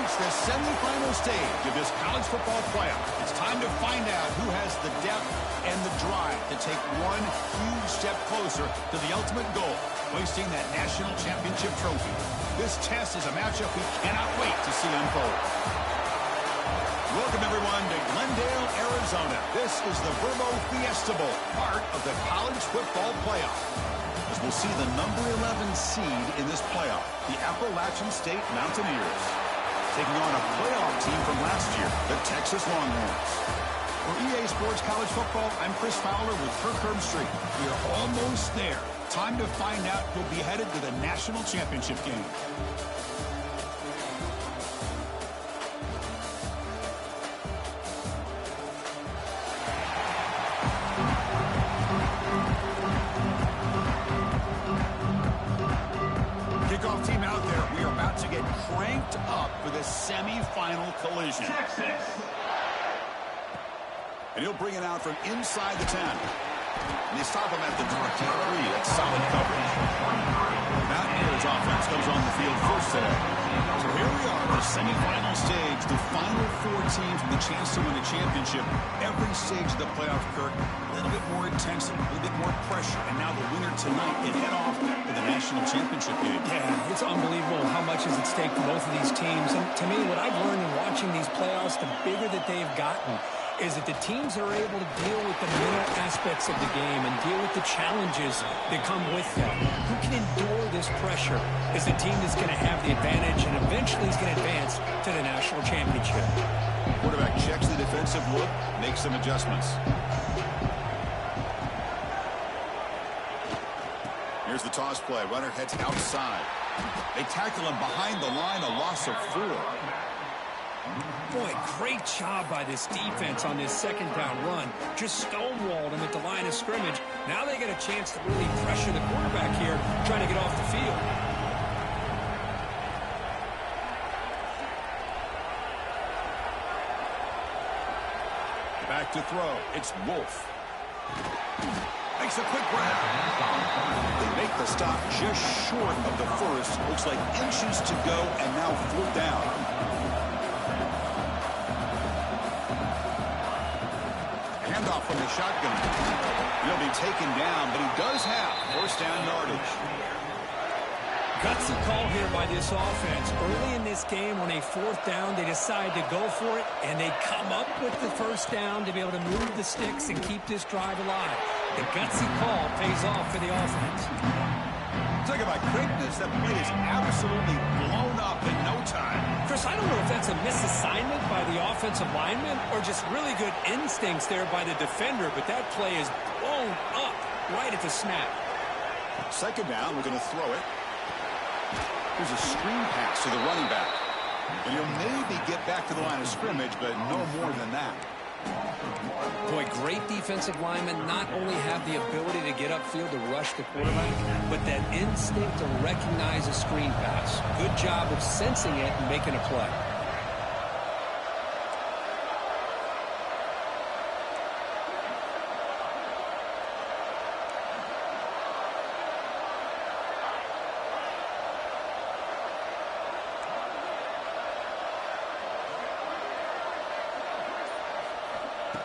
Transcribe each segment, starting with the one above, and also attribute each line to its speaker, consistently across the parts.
Speaker 1: reached the semifinal stage of this college football playoff. It's time to find out who has the depth and the drive to take one huge step closer to the ultimate goal, hoisting that national championship trophy. This test is a matchup we cannot wait to see unfold. Welcome, everyone, to Glendale, Arizona. This is the Verbo Fiesta Bowl, part of the college football playoff. As we'll see the number 11 seed in this playoff, the Appalachian State Mountaineers, taking on a playoff team from last year, the Texas Longhorns. For EA Sports College Football, I'm Chris Fowler with Kirk Herbstreit. We are almost there. Time to find out who'll be headed to the national championship game. Kickoff team out there. We are about to get cranked up for the semifinal collision. Texas. And he'll bring it out from inside the 10. And they stop him at the 23. That's solid coverage. Mountaineers offense comes on the field first today. So here we are, the semifinal stage, the final four teams with a chance to win a championship. Every stage of the playoff, Kirk, a little bit more intensity, a little bit more pressure. And now the winner tonight can head off to the national championship game.
Speaker 2: Yeah, it's unbelievable how much is at stake for both of these teams. And to me, what I've learned in watching these playoffs, the bigger that they've gotten, is that the teams are able to deal with the mental aspects of the game and deal with the challenges that come with that. Who can endure this pressure is the team that's going to have the advantage and eventually is going to advance to the national championship.
Speaker 1: Quarterback checks the defensive look, makes some adjustments. Here's the toss play. Runner heads outside. They tackle him behind the line, a loss of 4.
Speaker 2: Boy, great job by this defense on this second down run. Just stonewalled him at the line of scrimmage. Now they get a chance to really pressure the quarterback here, trying to get off the field.
Speaker 1: Back to throw. It's Wolf. Makes a quick grab. They make the stop just short of the first. Looks like inches to go, and now 4th down. Handoff from the shotgun. He'll be taken down, but he does have 1st down yardage.
Speaker 2: Gutsy call here by this offense. Early in this game, on a 4th down, they decide to go for it, and they come up with the 1st down to be able to move the sticks and keep this drive alive. The gutsy call pays off for the offense.
Speaker 1: Talk about quickness. That play is absolutely blown up in no time.
Speaker 2: Chris, I don't know if that's a misassignment by the offensive lineman or just really good instincts there by the defender, but that play is blown up right at the snap.
Speaker 1: 2nd down, we're going to throw it. Here's a screen pass to the running back. And he'll maybe get back to the line of scrimmage, but no more than that.
Speaker 2: Boy, great defensive linemen not only have the ability to get upfield to rush the quarterback, but that instinct to recognize a screen pass. Good job of sensing it and making a play.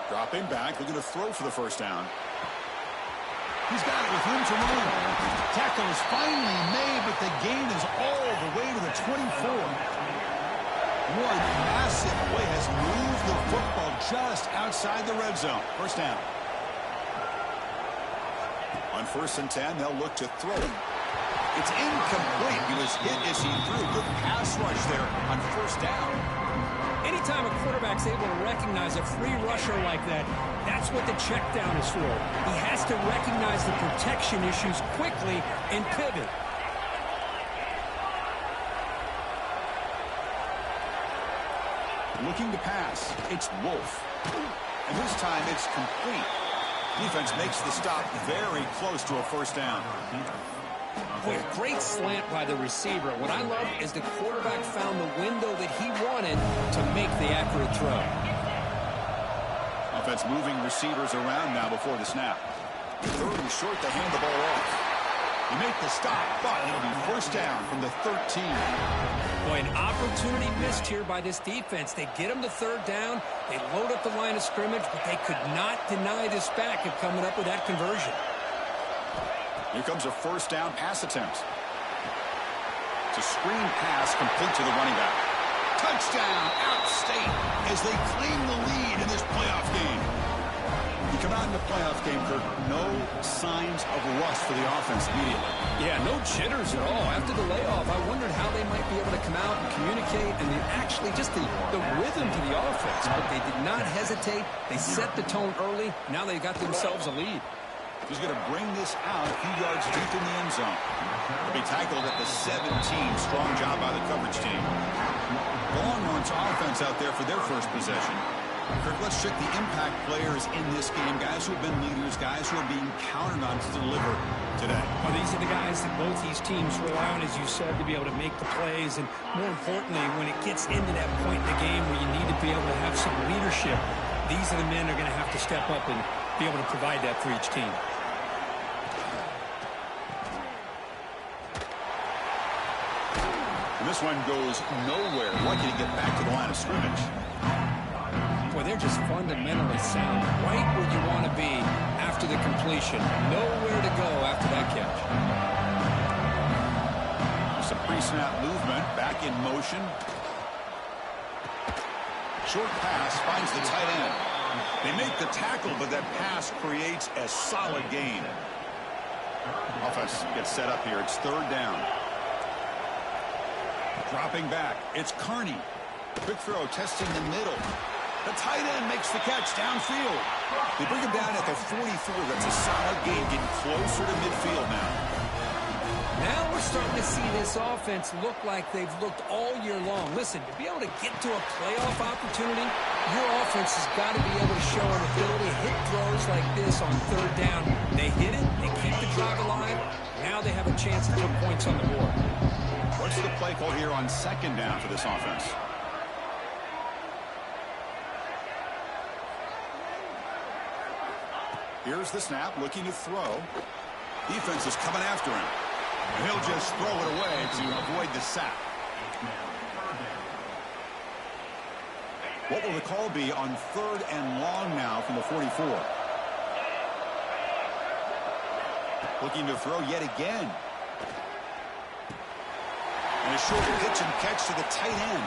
Speaker 1: Dropping back, looking to throw for the 1st down. He's got it with room to run. Tackle is finally made, but the gain is all the way to the 24. One massive play has moved the football just outside the red zone. 1st down. On 1st and 10, they'll look to throw it. It's incomplete. He was hit as he threw. Good pass rush there on 1st down.
Speaker 2: Anytime a quarterback's able to recognize a free rusher like that, that's what the check down is for. He has to recognize the protection issues quickly and pivot.
Speaker 1: Looking to pass. It's Wolf. And this time it's complete. Defense makes the stop very close to a 1st down.
Speaker 2: Boy, a great slant by the receiver. What I love is the quarterback found the window that he wanted to make the accurate throw.
Speaker 1: Offense moving receivers around now before the snap. 3rd and short to hand the ball off. You make the stop, but it'll be first down from the 13.
Speaker 2: Boy, an opportunity missed here by this defense. They get them to third down. They load up the line of scrimmage, but they could not deny this back of coming up with that conversion.
Speaker 1: Here comes a first down pass attempt. It's a screen pass complete to the running back. Touchdown, outstate, as they claim the lead in this playoff game. You come out in the playoff game, Kirk, no signs of rust for the offense immediately.
Speaker 2: Yeah, no jitters at all. After the layoff, I wondered how they might be able to come out and communicate and actually just the rhythm to the offense. But they did not hesitate. They set the tone early. Now they got themselves a lead.
Speaker 1: He's going to bring this out a few yards deep in the end zone. He'll be tackled at the 17. Strong job by the coverage team. The Longhorns offense out there for their first possession. Kirk, let's check the impact players in this game. Guys who have been leaders, guys who are being counted on to deliver today.
Speaker 2: Well, these are the guys that both these teams rely on, as you said, to be able to make the plays. And more importantly, when it gets into that point in the game where you need to be able to have some leadership, these are the men that are going to have to step up and be able to provide that for each team.
Speaker 1: And this one goes nowhere. Lucky to get back to the line of scrimmage.
Speaker 2: Boy, they're just fundamentally sound. Right where you want to be after the completion. Nowhere to go after that catch.
Speaker 1: Some pre-snap movement. Back in motion. Short pass finds the tight end. They make the tackle, but that pass creates a solid gain. Offense gets set up here. It's third down. Dropping back. It's Carney. Quick throw, testing the middle. The tight end makes the catch downfield. They bring him down at the 44. That's a solid gain, getting closer to midfield now.
Speaker 2: Now we're starting to see this offense look like they've looked all year long. Listen, to be able to get to a playoff opportunity, your offense has got to be able to show an ability to hit throws like this on third down. They hit it, they keep the drive alive. Now they have a chance to put points on the board.
Speaker 1: What's the play call here on second down for this offense? Here's the snap, looking to throw. Defense is coming after him. And he'll just throw it away to avoid the sack. What will the call be on third and long now from the 44? Looking to throw yet again. And a short pitch and catch to the tight end.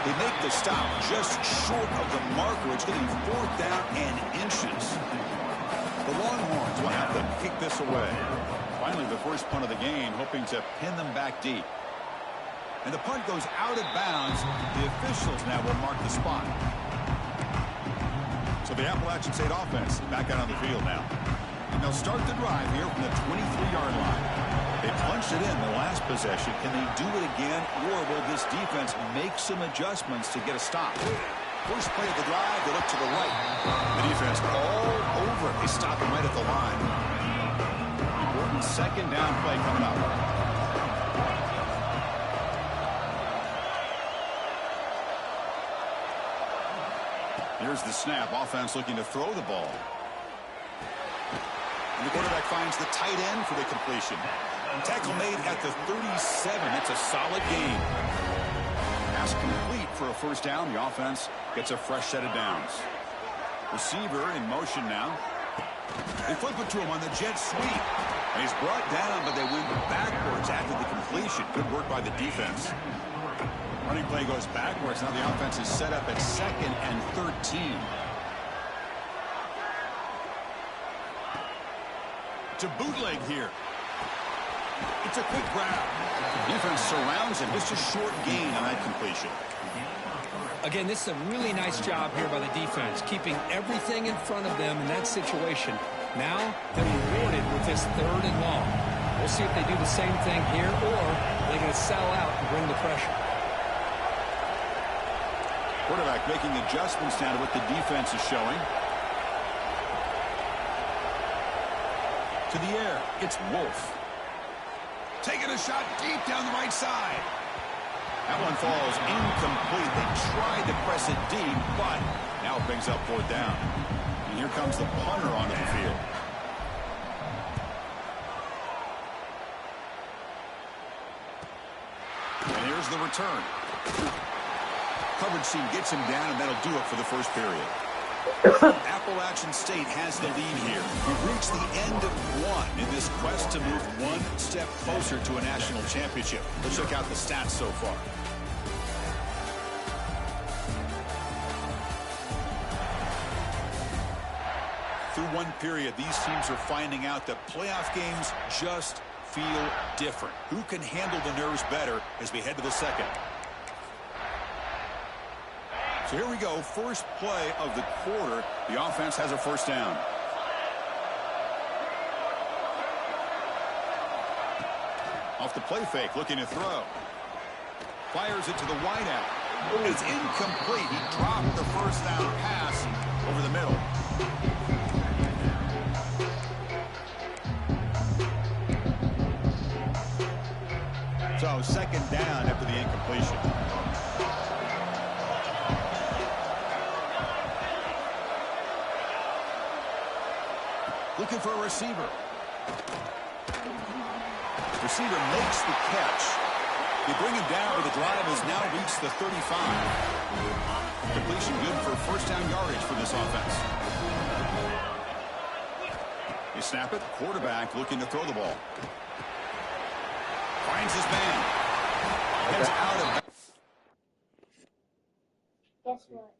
Speaker 1: They make the stop just short of the marker. It's getting fourth down and inches. The Longhorns will have to kick this away. Finally, the first punt of the game, hoping to pin them back deep. And the punt goes out of bounds. The officials now will mark the spot. So the Appalachian State offense back out on the field now. And they'll start the drive here from the 23-yard line. They punched it in the last possession. Can they do it again, or will this defense make some adjustments to get a stop? First play of the drive, they look to the right. The defense all over it. They stop him right at the line. Important second down play coming up. Here's the snap. Offense looking to throw the ball. And the quarterback finds the tight end for the completion. Tackle made at the 37. That's a solid gain. Pass complete for a first down. The offense gets a fresh set of downs. Receiver in motion now. They flip it to him on the jet sweep. And he's brought down, but they went backwards after the completion. Good work by the defense. Running play goes backwards. Now the offense is set up at second and 13. To bootleg here. It's a quick grab. Defense surrounds him. Just a short gain on that completion.
Speaker 2: Again, this is a really nice job here by the defense, keeping everything in front of them in that situation. Now they're rewarded with this third and long. We'll see if they do the same thing here, or they're going to sell out and bring the pressure.
Speaker 1: Quarterback making adjustments now to what the defense is showing. To the air, it's Wolf. Taking a shot deep down the right side. That one falls incomplete. They tried to press it deep, but now it brings up fourth down. And here comes the punter onto the field. the return. Coverage team gets him down, and that'll do it for the first period. Appalachian State has the lead here. We've reached the end of one in this quest to move one step closer to a national championship. Let's check out the stats so far. Through one period, these teams are finding out that playoff games just feel different. Who can handle the nerves better as we head to the second? So here we go, first play of the quarter. The offense has a first down. Off the play fake, looking to throw. Fires it to the wideout. It's incomplete. He dropped the first down pass over the middle. So second down after the incompletion. Looking for a receiver. Receiver makes the catch. They bring him down, but the drive has now reached the 35. Completion good for first down yardage for this offense. They snap it. Quarterback looking to throw the ball. Finds his man. Heads out of.
Speaker 3: Guess what?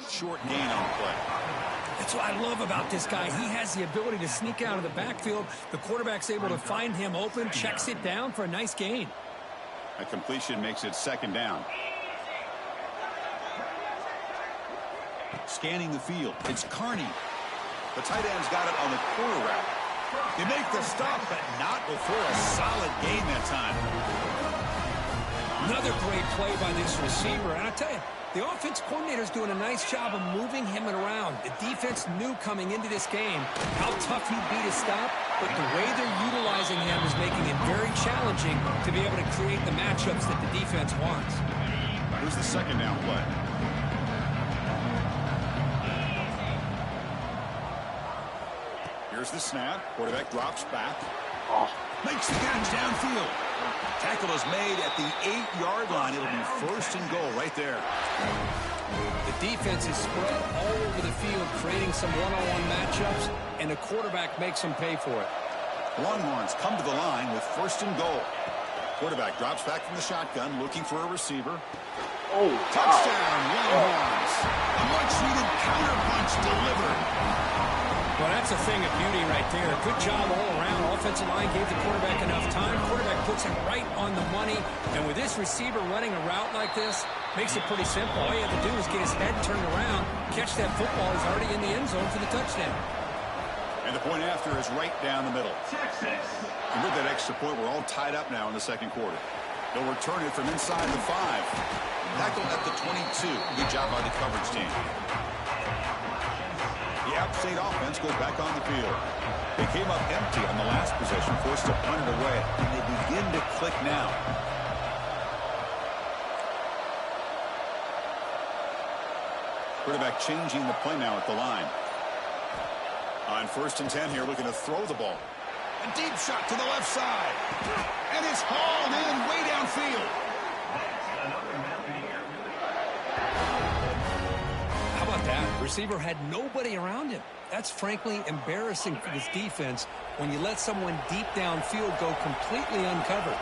Speaker 1: Short gain on the play.
Speaker 2: That's what I love about this guy. He has the ability to sneak out of the backfield. The quarterback's able to find him open, checks it down for a nice gain.
Speaker 1: A completion makes it second down. Scanning the field. It's Carney. The tight end's got it on the corner route. They make the stop, but not before a solid gain that time.
Speaker 2: Another great play by this receiver. And I tell you, the offense coordinator's doing a nice job of moving him around. The defense knew coming into this game how tough he'd be to stop, but the way they're utilizing him is making it very challenging to be able to create the matchups that the defense wants.
Speaker 1: Here's the second down play. Here's the snap. Quarterback drops back. Makes the catch downfield. Tackle is made at the 8-yard line. It'll be first and goal right there.
Speaker 2: The defense is spread all over the field, creating some one-on-one matchups, and the quarterback makes them pay for it.
Speaker 1: Longhorns come to the line with first and goal. Quarterback drops back from the shotgun, looking for a receiver. Touchdown, Longhorns. A much-needed counterpunch delivered.
Speaker 2: Well, that's a thing of beauty right there. Good job all around. Offensive line gave the quarterback enough time. Quarterback puts him right on the money. And with this receiver running a route like this, makes it pretty simple. All you have to do is get his head turned around, catch that football. He's already in the end zone for the touchdown.
Speaker 1: And the point after is right down the middle. And with that extra point, we're all tied up now in the second quarter. They'll return it from inside the 5. Tackle at the 22. Good job by the coverage team. The App State offense goes back on the field. They came up empty on the last possession, forced to punt it away, and they begin to click now. Quarterback changing the play now at the line. On 1st and 10 here, looking to throw the ball. A deep shot to the left side. And it's hauled in way downfield.
Speaker 2: How about that? Receiver had nobody around him. That's frankly embarrassing for this defense when you let someone deep downfield go completely uncovered.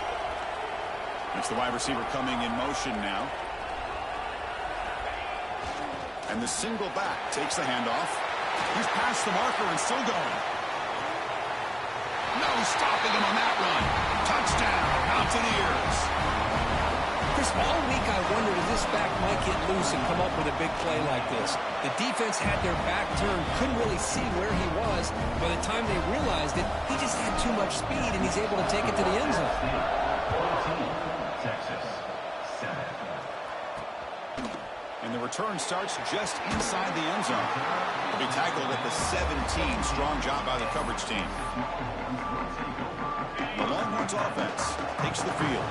Speaker 1: That's the wide receiver coming in motion now. And the single back takes the handoff. He's past the marker and still going. No stopping him on that run. Touchdown, Mountaineers.
Speaker 2: Chris, all week I wondered if this back might get loose and come up with a big play like this. The defense had their back turned, couldn't really see where he was. By the time they realized it, he just had too much speed, and he's able to take it to the end zone.
Speaker 1: And the return starts just inside the end zone. He'll be tackled at the 17. Strong job by the coverage team. The Longhorns offense takes the field.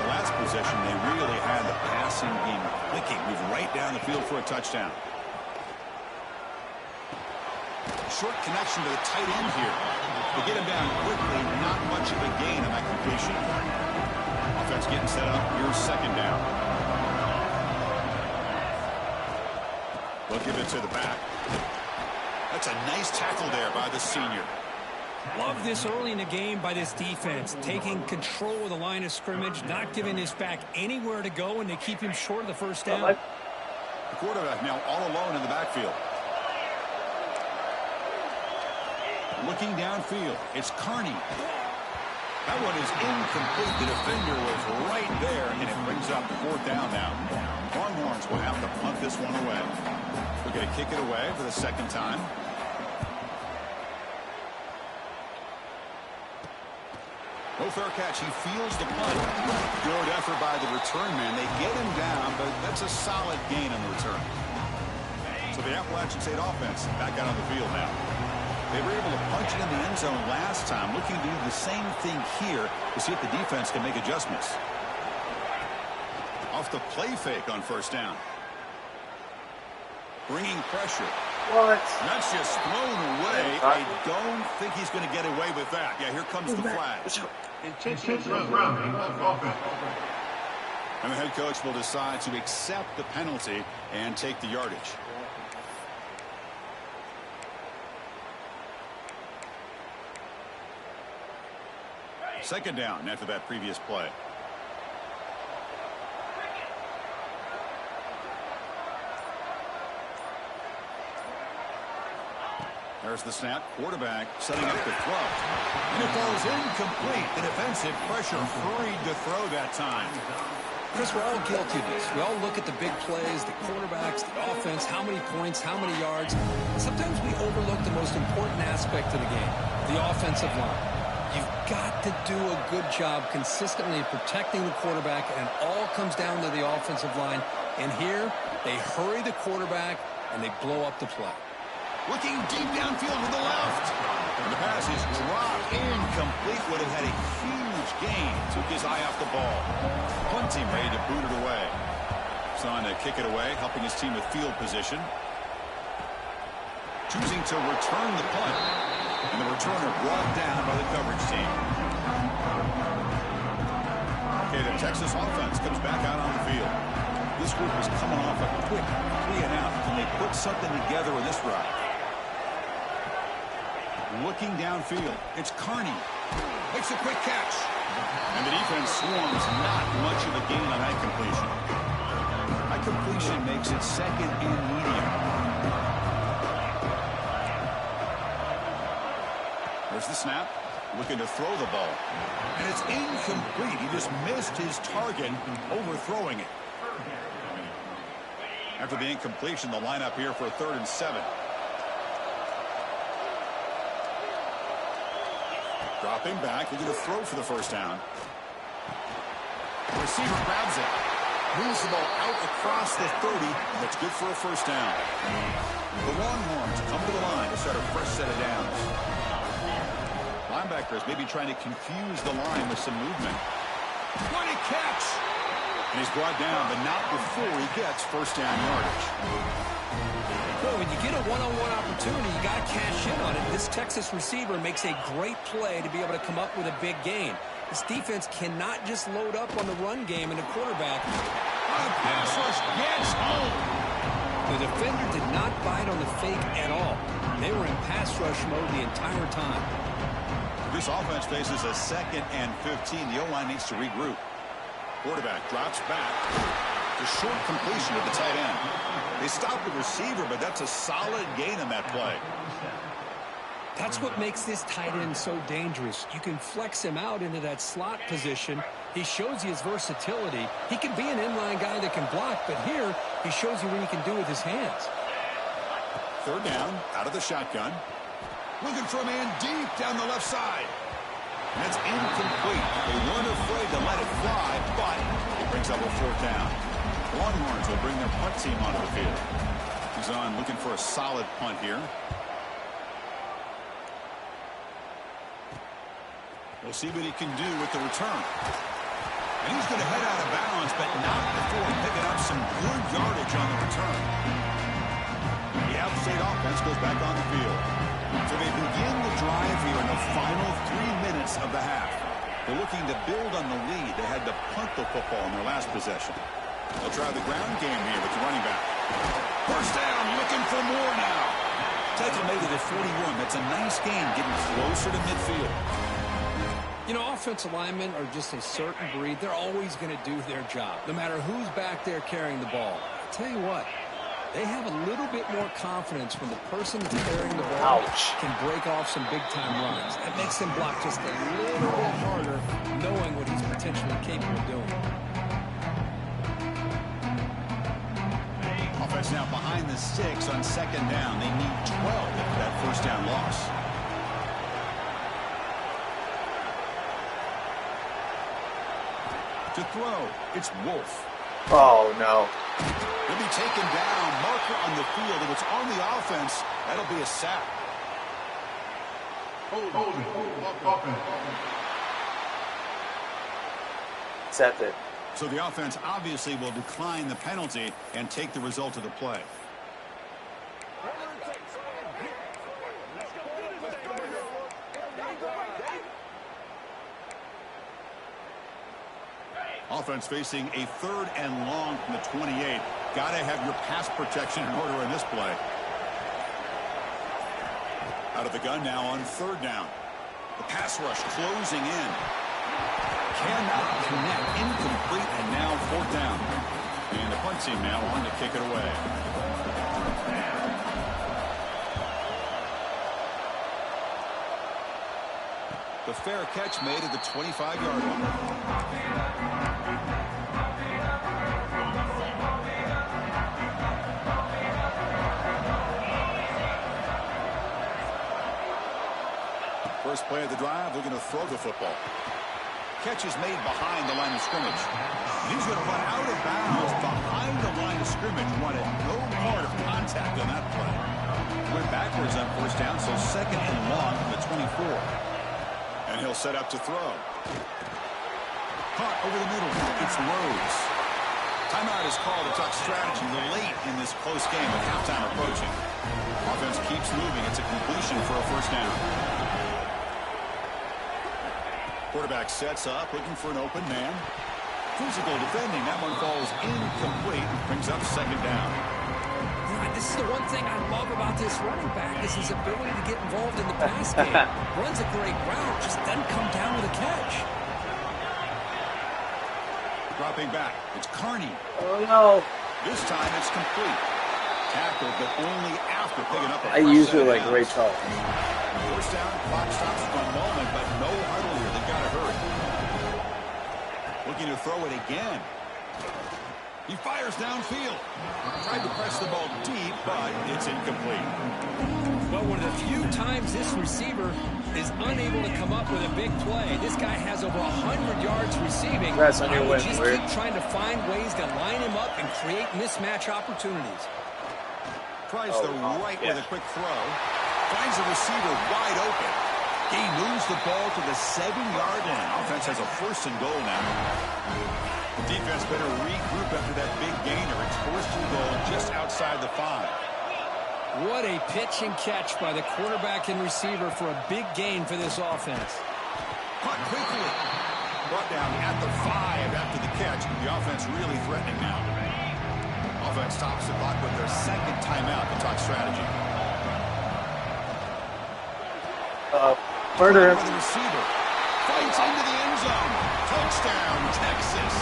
Speaker 1: The last possession, they really had the passing game clicking. Move right down the field for a touchdown. Short connection to the tight end here. They get him down quickly. Not much of a gain on that completion. Offense getting set up. Here's second down. They'll give it to the back. That's a nice tackle there by the senior.
Speaker 2: Love this early in the game by this defense, taking control of the line of scrimmage, not giving this back anywhere to go, and they keep him short of the first down.
Speaker 1: The quarterback now all alone in the backfield. Looking downfield, it's Carney. That one is incomplete. The defender was right there, and it brings up 4th down now. Longhorns will have to punt this one away. We're going to kick it away for the second time. No fair catch. He feels the punt. Good effort by the return man. They get him down, but that's a solid gain on the return. So the Appalachian State offense back out on the field now. They were able to punch it in the end zone last time, looking to do the same thing here to see if the defense can make adjustments. Off the play fake on first down. Bringing pressure.
Speaker 3: What?
Speaker 1: And that's just thrown away. I don't think he's going to get away with that. Yeah, here comes the flag. And the head coach will decide to accept the penalty and take the yardage. Second down after that previous play. There's the snap. Quarterback setting up the throw. And it falls incomplete. The defensive pressure hurried to throw that time.
Speaker 2: Chris, we're all guilty of this. We all look at the big plays, the quarterbacks, the offense, how many points, how many yards. Sometimes we overlook the most important aspect of the game, the offensive line. You've got to do a good job consistently protecting the quarterback, and it all comes down to the offensive line. And here, they hurry the quarterback, and they blow up the play.
Speaker 1: Looking deep downfield to the left. And the pass is dropped. Incomplete. Would have had a huge gain. Took his eye off the ball. Punt team ready to boot it away. He's on to kick it away, helping his team with field position. Choosing to return the punt. And the returner brought down by the coverage team. Okay, the Texas offense comes back out on the field. This group is coming off a quick 3 and out. Can they put something together in this drive? Looking downfield. It's Carney. Makes a quick catch. And the defense swarms. Not much of a gain on that completion. That completion makes it second and medium. There's the snap. Looking to throw the ball. And it's incomplete. He just missed his target, overthrowing it. After the incompletion, the lineup here for a 3rd and 7. Dropping back, looking to throw for the first down. The receiver grabs it. Moves the ball out across the 30. And that's good for a first down. The Longhorns come to the line to start a fresh set of downs. Linebackers maybe trying to confuse the line with some movement. What a catch! And he's brought down, but not before he gets first down yardage.
Speaker 2: Well, when you get a one-on-one opportunity, you got to cash in on it. This Texas receiver makes a great play to be able to come up with a big gain. This defense cannot just load up on the run game and the quarterback.
Speaker 1: The pass rush gets home.
Speaker 2: The defender did not bite on the fake at all. They were in pass rush mode the entire time.
Speaker 1: This offense faces a 2nd and 15. The O-line needs to regroup. Quarterback drops back. The short completion of the tight end. They stop the receiver, but that's a solid gain on that play.
Speaker 2: That's what makes this tight end so dangerous. You can flex him out into that slot position. He shows you his versatility. He can be an inline guy that can block, but here he shows you what he can do with his hands.
Speaker 1: 3rd down, out of the shotgun. Looking for a man deep down the left side. And it's incomplete. They weren't afraid to let it fly, but it brings up a 4th down. Longhorns will bring their punt team onto the field. He's on looking for a solid punt here. We'll see what he can do with the return. And he's going to head out of bounds, but not before picking up some good yardage on the return. The App State offense goes back on the field. So they begin the drive here in the final 3 minutes of the half. They're looking to build on the lead. They had to punt the football in their last possession. They'll try the ground game here with the running back. First down, looking for more now. Tackle made it at 41. That's a nice gain, getting closer to midfield.
Speaker 2: You know, offensive linemen are just a certain breed. They're always going to do their job, no matter who's back there carrying the ball. I'll tell you what, they have a little bit more confidence when the person that's carrying the ball can break off some big-time runs. That makes them block just a little bit harder, knowing what he's potentially capable of doing.
Speaker 1: Offense now behind the 6 on 2nd down. They need 12 after that first down loss. To throw, it's Wolf.
Speaker 3: Oh, no.
Speaker 1: He'll be taken down. Marker on the field. If it's on the offense, that'll be a sack.
Speaker 3: That's it.
Speaker 1: So the offense obviously will decline the penalty and take the result of the play. Offense facing a 3rd and long from the 28. Got to have your pass protection in order in this play. Out of the gun now on 3rd down. The pass rush closing in. Cannot connect. Incomplete, and now 4th down. And the punt team now on to kick it away. The fair catch made at the 25-yard line. First play of the drive, looking to throw the football. Catch is made behind the line of scrimmage. And he's going to run out of bounds behind the line of scrimmage. Wanted no part of contact on that play. Went backwards on first down, so second and long from the 24. And he'll set up to throw. Caught over the middle. It's Rhodes. Timeout is called. It's Duck strategy late in this close game with halftime approaching. Offense keeps moving. It's a completion for a first down. Quarterback sets up, looking for an open man. Physical defending. That one falls incomplete. Brings up second down.
Speaker 2: This is the one thing I love about this running back is his ability to get involved in the pass game. Runs a great route, just doesn't come down with a catch.
Speaker 1: Dropping back. It's Carney.
Speaker 4: Oh, no.
Speaker 1: This time it's complete. Tackled, but only after picking up a
Speaker 4: I usually like Ray Charles.
Speaker 1: First down, clock stops for a moment, but no huddle here. They've got to hurry. Looking to throw it again. He fires downfield. Tried to press the ball deep, but it's incomplete.
Speaker 2: Well, one of the few times this receiver is unable to come up with a big play. This guy has over 100 yards receiving.
Speaker 4: Congrats on your win,
Speaker 2: just keep trying to find ways to line him up and create mismatch opportunities.
Speaker 1: Tries the right with a quick throw. Finds the receiver wide open. He moves the ball to the 7-yard line. Offense has a first and goal now. The defense better regroup after that big gainer. It's first and goal just outside the 5.
Speaker 2: What a pitch and catch by the quarterback and receiver for a big gain for this offense.
Speaker 1: Caught quickly. Brought down at the 5 after the catch. The offense really threatening now. Offense stops the clock with their second timeout to talk strategy.
Speaker 4: Murder him.
Speaker 1: The receiver fights into the end zone. Touchdown, Texas.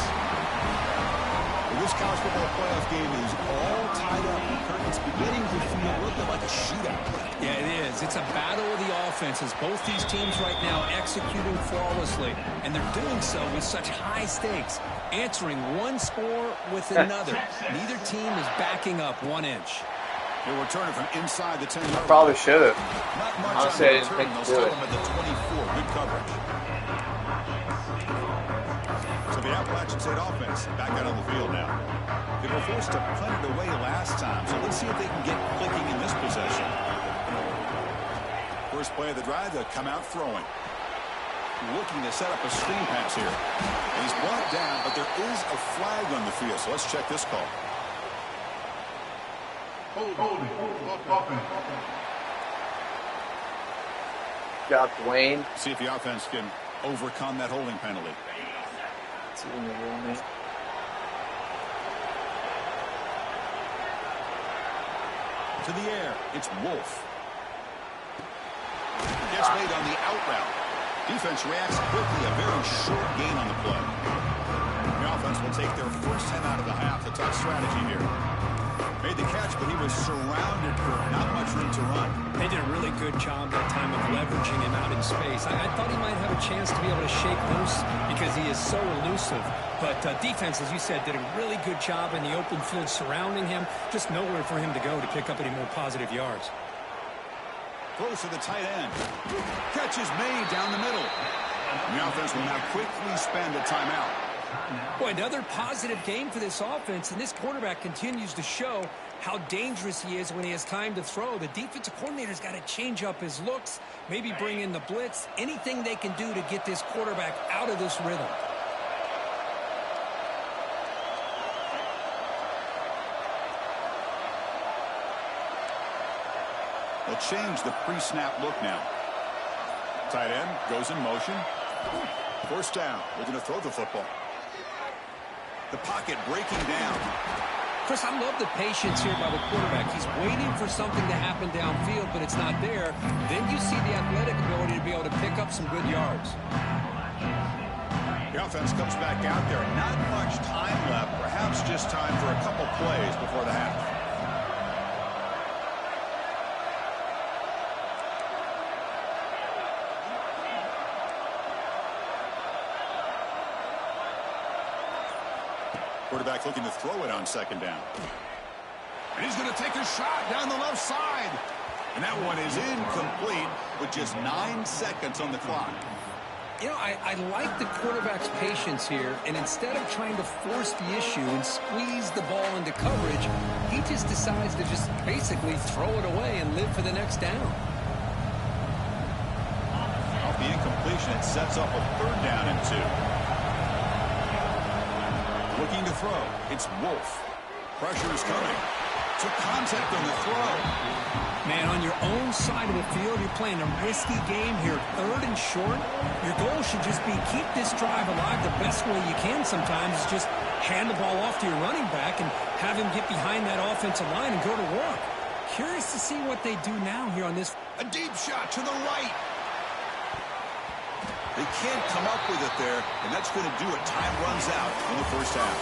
Speaker 1: This college football playoff game is all tied up. It's beginning to feel a little bit like a shootout.
Speaker 2: Yeah, it is. It's a battle of the offenses. Both these teams right now executing flawlessly, and they're doing so with such high stakes, answering one score with another. Neither team is backing up 1 inch.
Speaker 1: He'll return it from inside the 10-yard.
Speaker 4: Probably should have.
Speaker 1: Not much
Speaker 4: Honestly, I
Speaker 1: on the
Speaker 4: didn't
Speaker 1: return.
Speaker 4: think
Speaker 1: They'll
Speaker 4: to do
Speaker 1: stop
Speaker 4: it.
Speaker 1: him at the 24. Good coverage. So the Appalachian State offense back out on the field now. They were forced to punt it away last time, so let's see if they can get clicking in this possession. First play of the drive, they'll come out throwing. Looking to set up a screen pass here. And he's brought down, but there is a flag on the field, so let's check this call.
Speaker 4: Good job, Dwayne.
Speaker 1: See if the offense can overcome that holding penalty. To the air, it's Wolf. Gets made on the out route. Defense reacts quickly, a very short gain on the play. The offense will take their first 10 out of the half. The tough strategy here. Made the catch, but he was surrounded for not much room to run.
Speaker 2: They did a really good job that time of leveraging him out in space. I thought he might have a chance to be able to shake loose because he is so elusive. But defense, as you said, did a really good job in the open field surrounding him. Just nowhere for him to go to pick up any more positive yards.
Speaker 1: Close to the tight end. Catch is made down the middle. And the offense will now quickly spend a timeout.
Speaker 2: Boy, another positive game for this offense, and this quarterback continues to show how dangerous he is when he has time to throw. The defensive coordinator's got to change up his looks, maybe bring in the blitz, anything they can do to get this quarterback out of this rhythm.
Speaker 1: They'll change the pre-snap look now. Tight end goes in motion. First down. Looking to throw the football. The pocket breaking down.
Speaker 2: Chris, I love the patience here by the quarterback. He's waiting for something to happen downfield, but it's not there. Then you see the athletic ability to be able to pick up some good yards.
Speaker 1: The offense comes back out there. Not much time left. Perhaps just time for a couple plays before the half. Quarterback looking to throw it on second down. And he's going to take a shot down the left side. And that one is incomplete with just 9 seconds on the clock.
Speaker 2: You know, I like the quarterback's patience here, and instead of trying to force the issue and squeeze the ball into coverage, he just decides to just basically throw it away and live for the next down.
Speaker 1: Off the incompletion, it sets up a 3rd down and 2. Looking to throw, it's Wolf. Pressure is coming. Took contact on the throw.
Speaker 2: Man, on your own side of the field, you're playing a risky game here, 3rd and short. Your goal should just be keep this drive alive the best way you can sometimes. Is just hand the ball off to your running back and have him get behind that offensive line and go to work. Curious to see what they do now here on this.
Speaker 1: A deep shot to the right. They can't come up with it there, and that's going to do it. Time runs out in the first half.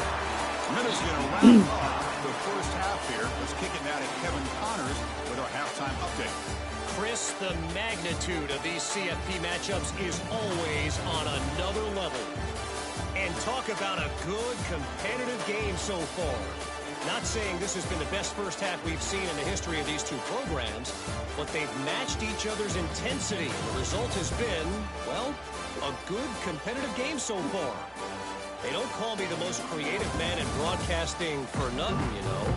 Speaker 1: Minutes going to round off the first half here. Let's kick it now to Kevin Connors with our halftime update.
Speaker 5: Chris, the magnitude of these CFP matchups is always on another level. And talk about a good competitive game so far. Not saying this has been the best first half we've seen in the history of these two programs, but they've matched each other's intensity. The result has been, well, a good competitive game so far. They don't call me the most creative man in broadcasting for nothing, you know.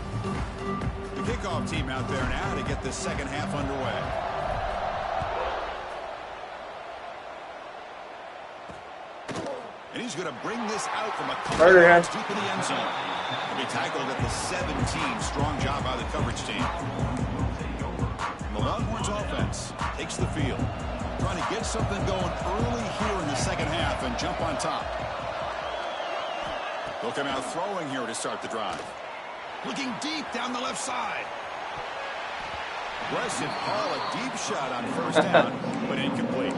Speaker 1: The kickoff team out there now to get the second half underway. And he's going to bring this out from a couple of yards deep in the end zone. He'll be tackled at the 17. Strong job by the coverage team. And the Longhorns offense takes the field. Trying to get something going early here in the second half and jump on top. They'll come out throwing here to start the drive. Looking deep down the left side. Aggressive call, a deep shot on first down, but incomplete.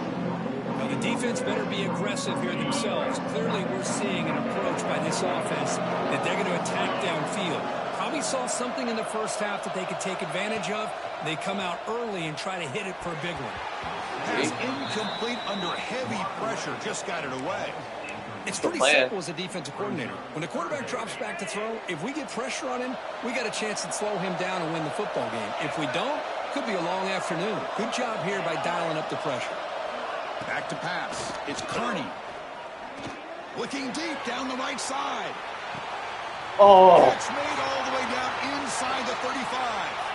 Speaker 2: Well, the defense better be aggressive here themselves. Clearly, we're seeing an approach by this offense that they're going to attack downfield. Probably saw something in the first half that they could take advantage of. They come out early and try to hit it for a big one.
Speaker 1: Pass incomplete under heavy pressure. Just got it away.
Speaker 2: It's pretty simple as a defensive coordinator. When the quarterback drops back to throw, if we get pressure on him, we got a chance to slow him down and win the football game. If we don't, could be a long afternoon. Good job here by dialing up the pressure.
Speaker 1: Back to pass. It's Kearney. Looking deep down the right side.
Speaker 4: Oh.
Speaker 1: It's made all the way down inside the 35.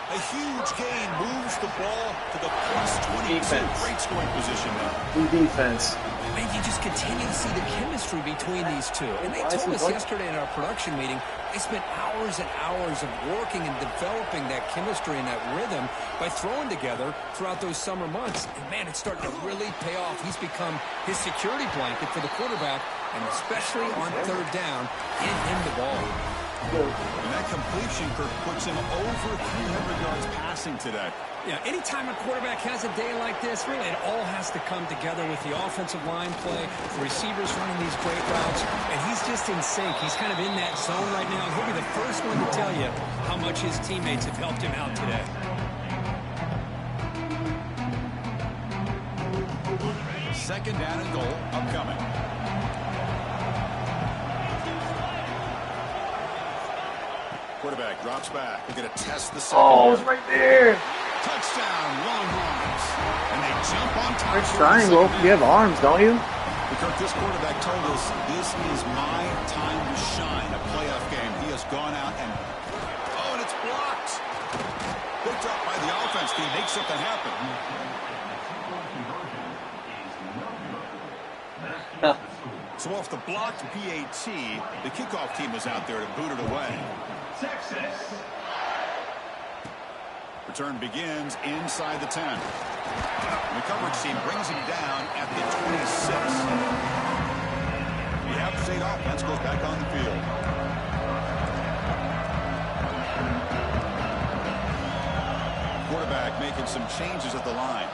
Speaker 1: A huge gain moves the ball to the +22. Great scoring position now.
Speaker 4: Good defense.
Speaker 2: Man, you just continue to see the chemistry between these two. And they told us yesterday in our production meeting, they spent hours and hours of working and developing that chemistry and that rhythm by throwing together throughout those summer months. And, man, it's starting to really pay off. He's become his security blanket for the quarterback, and especially on 3rd down, give him the ball.
Speaker 1: And that completion, Kirk, puts him over 300 yards passing today.
Speaker 2: Yeah, anytime a quarterback has a day like this, really, it all has to come together with the offensive line play, the receivers running these great routes, and he's just in sync. He's kind of in that zone right now. He'll be the first one to tell you how much his teammates have helped him out today.
Speaker 1: Second down and goal upcoming. Quarterback drops back. We're going to test the second.
Speaker 4: Oh, it's right there.
Speaker 1: Touchdown, Longhorns. And they jump on top.
Speaker 4: First triangle. You have arms, don't you?
Speaker 1: Because this quarterback told us this is my time to shine, a playoff game. He has gone out and, oh, and it's blocked. Picked up by the offense. Can he make something happen? So off the blocked PAT, the kickoff team is out there to boot it away. Texas. Return begins inside the 10. And the coverage team brings him down at the 26. The App State offense goes back on the field. Quarterback making some changes at the line.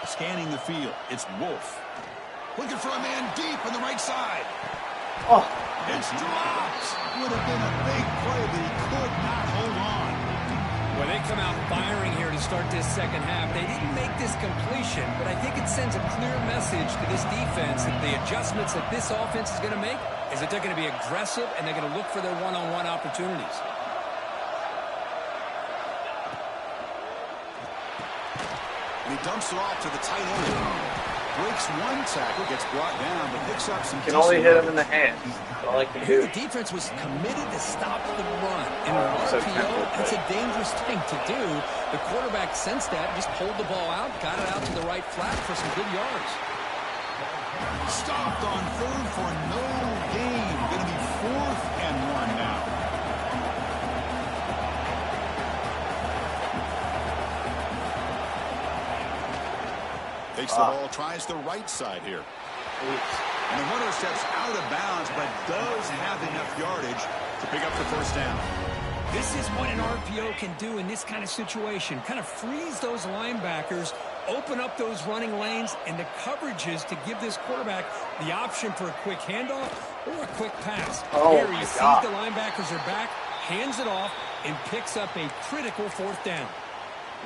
Speaker 1: Scanning the field, it's Wolf. Looking for a man deep on the right side.
Speaker 4: Oh.
Speaker 1: It's dropped. Would have been a big play, but he could not hold on.
Speaker 2: Well, they come out firing here to start this second half. They didn't make this completion, but I think it sends a clear message to this defense that the adjustments that this offense is going to make is that they're going to be aggressive and they're going to look for their one-on-one opportunities.
Speaker 1: And he dumps it off to the tight end. Breaks one tackle, gets brought down, but picks up some.
Speaker 4: Can only hit him in the hands. That's all I can do.
Speaker 2: The defense was committed to stop the run. In an RPO, that's a dangerous thing to do. The quarterback sensed that, just pulled the ball out, got it out to the right flat for some good yards.
Speaker 1: Stopped on third for no gain. Going to be 4th and 1 now. Takes the ball, tries the right side here. And the runner steps out of bounds, but does have enough yardage to pick up the first down.
Speaker 2: This is what an RPO can do in this kind of situation. Kind of freeze those linebackers, open up those running lanes, and the coverages to give this quarterback the option for a quick handoff or a quick pass. Here he sees the linebackers are back, hands it off, and picks up a critical 4th down.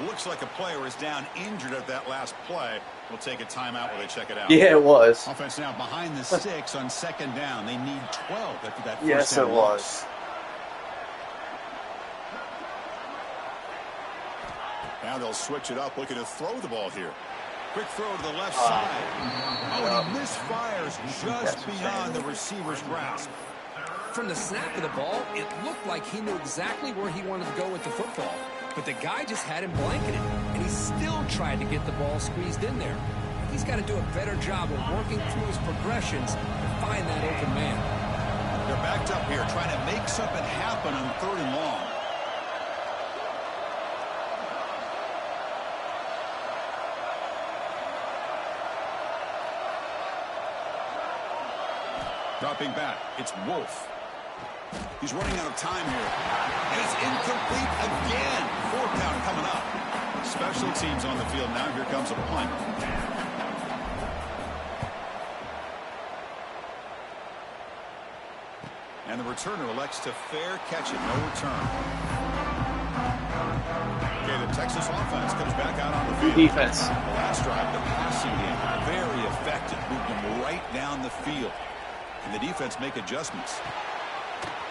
Speaker 1: Looks like a player is down injured at that last play. We'll take a timeout while they check it out.
Speaker 4: Yeah, it was.
Speaker 1: Offense now behind the 6 on 2nd down. They need 12 after that first
Speaker 4: yes,
Speaker 1: down
Speaker 4: it
Speaker 1: loss.
Speaker 4: was.
Speaker 1: Now they'll switch it up, looking to throw the ball here. Quick throw to the left side. Oh, and he misfires just beyond the receiver's grasp.
Speaker 2: From the snap of the ball, it looked like he knew exactly where he wanted to go with the football. But the guy just had him blanketed, and he still tried to get the ball squeezed in there. He's got to do a better job of working through his progressions to find that open man.
Speaker 1: They're backed up here, trying to make something happen on 3rd and long. Dropping back, it's Wolf. He's running out of time here. And it's incomplete again. 4th down coming up. Special teams on the field now. Here comes a punt. And the returner elects to fair catch it. No return. Okay, the Texas offense comes back out on the field.
Speaker 4: Defense.
Speaker 1: The last drive, the passing game, very effective. Moved them right down the field. And the defense make adjustments.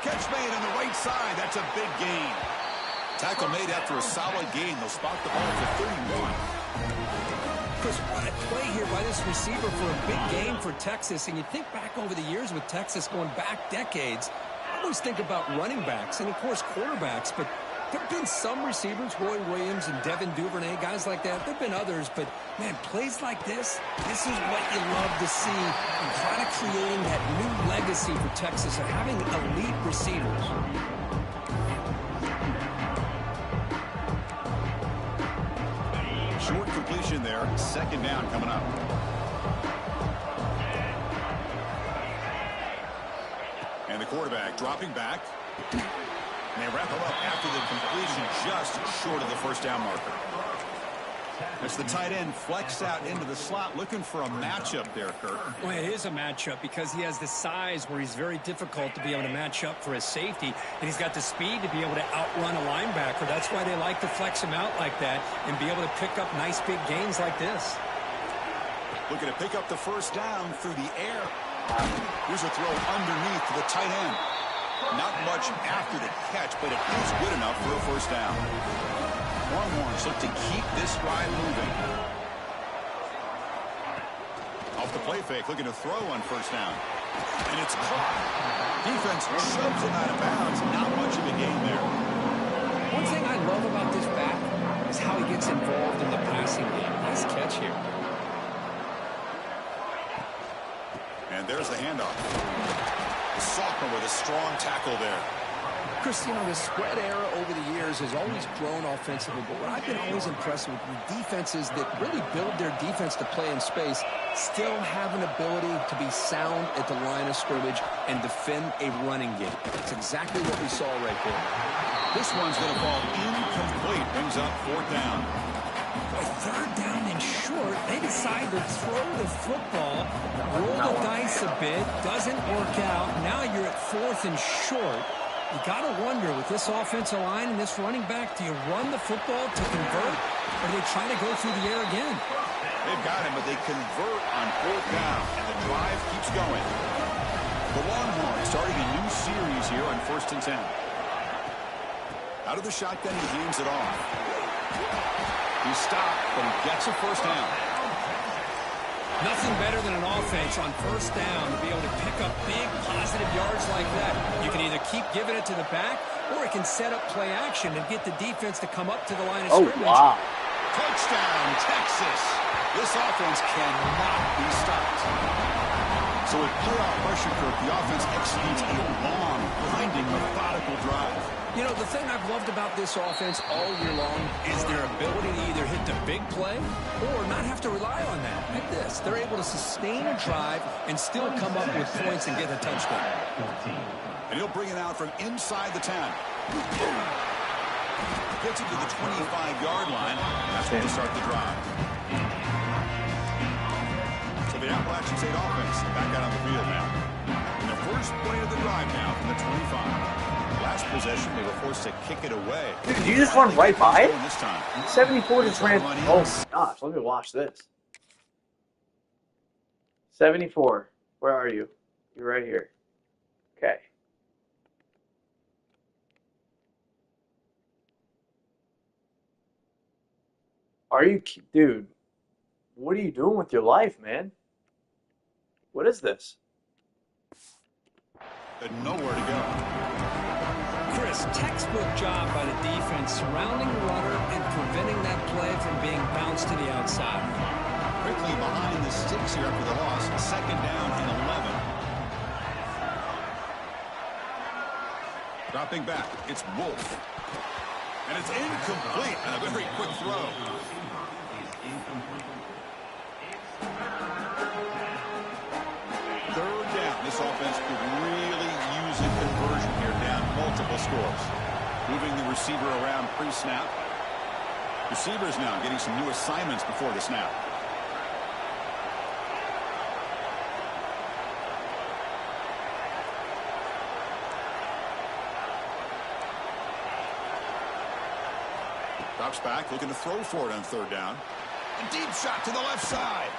Speaker 1: Catch made on the right side. That's a big gain. Tackle made after a solid gain. They'll spot the ball for 31.
Speaker 2: Chris, what a play here by this receiver for a big game for Texas. And you think back over the years with Texas going back decades, I always think about running backs and, of course, quarterbacks. But there have been some receivers, Roy Williams and Devin Duvernay, guys like that. There have been others, but, man, plays like this is what you love to see. And kind of creating that new legacy for Texas of having elite receivers.
Speaker 1: Short completion there. 2nd down coming up. And the quarterback dropping back. And they wrap him up after the completion just short of the 1st down marker. As the tight end flexed out into the slot, looking for a matchup there, Kirk.
Speaker 2: Well, it is a matchup because he has the size where he's very difficult to be able to match up for his safety, and he's got the speed to be able to outrun a linebacker. That's why they like to flex him out like that and be able to pick up nice big gains like this.
Speaker 1: Looking to pick up the 1st down through the air. Here's a throw underneath to the tight end. Not much after the catch, but it is good enough for a 1st down. Longhorns look to keep this drive moving. Off the play fake, looking to throw on 1st down. And it's caught. Defense shoves it out of bounds. Not much of a gain there.
Speaker 2: One thing I love about this back is how he gets involved in the passing game. Nice catch here.
Speaker 1: And there's the handoff. The sophomore with a strong tackle there.
Speaker 2: Chris, you know, the spread era over the years has always grown offensively, but what I've been always impressed with defenses that really build their defense to play in space still have an ability to be sound at the line of scrimmage and defend a running game. That's exactly what we saw right there.
Speaker 1: This one's going to fall incomplete. Brings up 4th down.
Speaker 2: Boy, 3rd down and short. They decide to throw the football, roll the dice a bit. Doesn't work out. Now you're at 4th and short. You got to wonder, with this offensive line and this running back, do you run the football to convert, or do they try to go through the air again?
Speaker 1: They've got him, but they convert on 4th down, and the drive keeps going. The Longhorns starting a new series here on 1st and 10. Out of the shotgun, he hands it off. He's stopped, but he gets a 1st down.
Speaker 2: Nothing better than an offense on 1st down to be able to pick up big positive yards like that. You can either keep giving it to the back, or it can set up play action and get the defense to come up to the line of scrimmage.
Speaker 4: Wow.
Speaker 1: Touchdown, Texas. This offense cannot be stopped. So with playoff pressure curve, the offense executes a long, grinding, methodical drive.
Speaker 2: You know, the thing I've loved about this offense all year long is their ability to either hit the big play or not have to rely on that. Like this, they're able to sustain a drive and still come up with points and get a touchdown.
Speaker 1: And he'll bring it out from inside the 10. Gets it to the 25-yard line. That's where to start the drive. So the Appalachian State offense back out on the field now. And the first play of the drive now from the 25. Last possession, they were forced to kick it away.
Speaker 4: Dude, you just run right by it?
Speaker 1: This time.
Speaker 4: 74 just ran. Oh my gosh, let me watch this. 74. Where are you? You're right here. Okay. Are you, dude? What are you doing with your life, man? What is this?
Speaker 1: And nowhere to go.
Speaker 2: Chris, textbook job by the defense surrounding the runner and preventing that play from being bounced to the outside.
Speaker 1: Quickly behind the sticks here after the loss. 2nd down and 11. Dropping back, it's Wolf. And it's incomplete. A very quick throw. Third down. This offense could really use a conversion here, down multiple scores. Moving the receiver around pre-snap. Receivers now getting some new assignments before the snap. Drops back, looking to throw for it on 3rd down. A deep shot to the left side.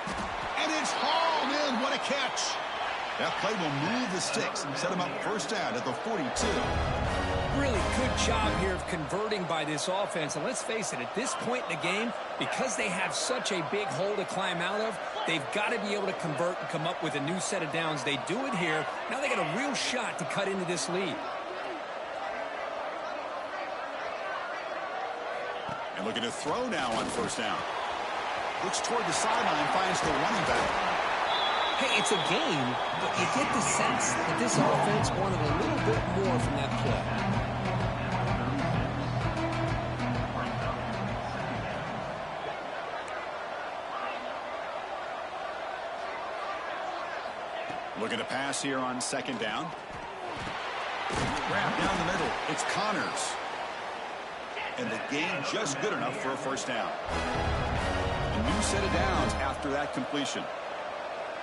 Speaker 1: And it's hauled in. What a catch. That play will move the sticks and set him up 1st down at the 42.
Speaker 2: Really good job here of converting by this offense. And let's face it, at this point in the game, because they have such a big hole to climb out of, they've got to be able to convert and come up with a new set of downs. They do it here. Now they got a real shot to cut into this lead.
Speaker 1: And looking to throw now on 1st down. Looks toward the sideline, finds the running back.
Speaker 2: Hey, it's a game, but you get the sense that this offense wanted a little bit more from that play.
Speaker 1: Looking to pass here on 2nd down. Wrap down the middle. It's Connors. And the game just good enough for a 1st down. A new set of downs after that completion.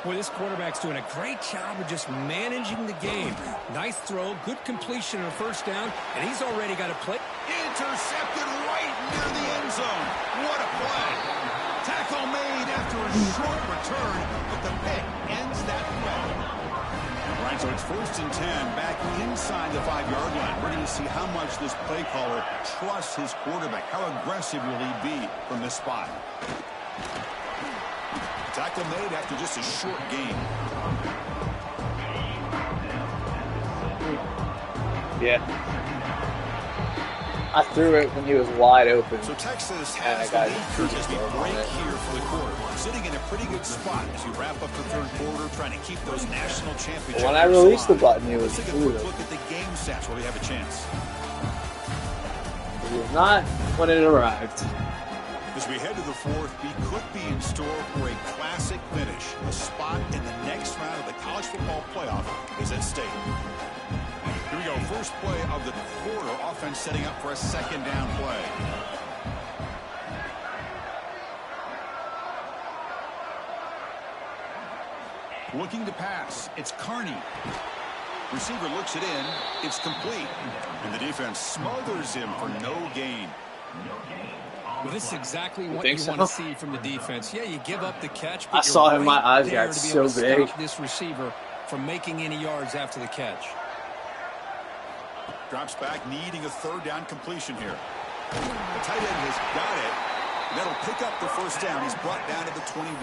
Speaker 2: Boy, this quarterback's doing a great job of just managing the game. Nice throw, good completion on a 1st down, and he's already got a play.
Speaker 1: Intercepted right near the end zone. What a play. Tackle made after a short return, but the pick ends that play. All right, so it's 1st and 10, back inside the 5-yard line. We're going to see how much this play caller trusts his quarterback. How aggressive will he be from this spot? Tackle made after just a short gain.
Speaker 4: Yeah. I threw it when he was wide open.
Speaker 1: So Texas has the lead curve as we break here for the quarter. Sitting in a pretty good spot as we wrap up the 3rd quarter, trying to keep those national championships.
Speaker 4: When I released the button, it was
Speaker 1: Let's take a quick look at the game stats where we have a chance.
Speaker 4: It was not when it arrived.
Speaker 1: As we head to the 4th, we could be in store for a classic finish. A spot in the next round of the college football playoff is at stake. Here we go. First play of the quarter. Offense setting up for a 2nd down play. Looking to pass. It's Carney. Receiver looks it in. It's complete. And the defense smothers him for no gain.
Speaker 2: Well, this is exactly what you want to see from the defense. Yeah, you give up the catch, but
Speaker 4: I saw him, my eyes
Speaker 2: there
Speaker 4: got
Speaker 2: to be
Speaker 4: so
Speaker 2: able to
Speaker 4: big.
Speaker 2: stop this receiver from making any yards after the catch.
Speaker 1: Drops back, needing a third down completion here. The tight end has got it. That'll pick up the first down. He's brought down to the 21.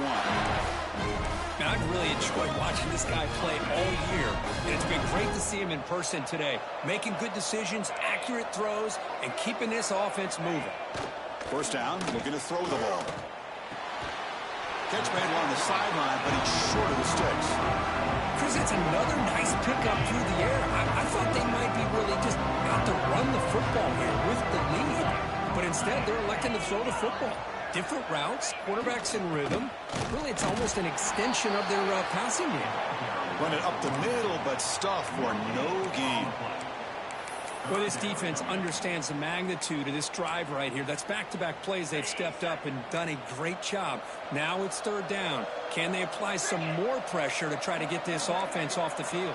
Speaker 2: Now, I've really enjoyed watching this guy play all year, and it's been great to see him in person today, making good decisions, accurate throws, and keeping this offense moving.
Speaker 1: First down, looking to throw the ball. Catch made along the sideline, but he's short of the sticks.
Speaker 2: Chris, it's another nice pickup through the air. I thought they might be really just out to run the football here with the lead. But instead, they're electing to throw the football. Different routes, quarterbacks in rhythm. Really, it's almost an extension of their passing game.
Speaker 1: Run it up the middle, but stuff for no gain.
Speaker 2: Well, this defense understands the magnitude of this drive right here. That's back-to-back plays. They've stepped up and done a great job. Now it's third down. Can they apply some more pressure to try to get this offense off the field?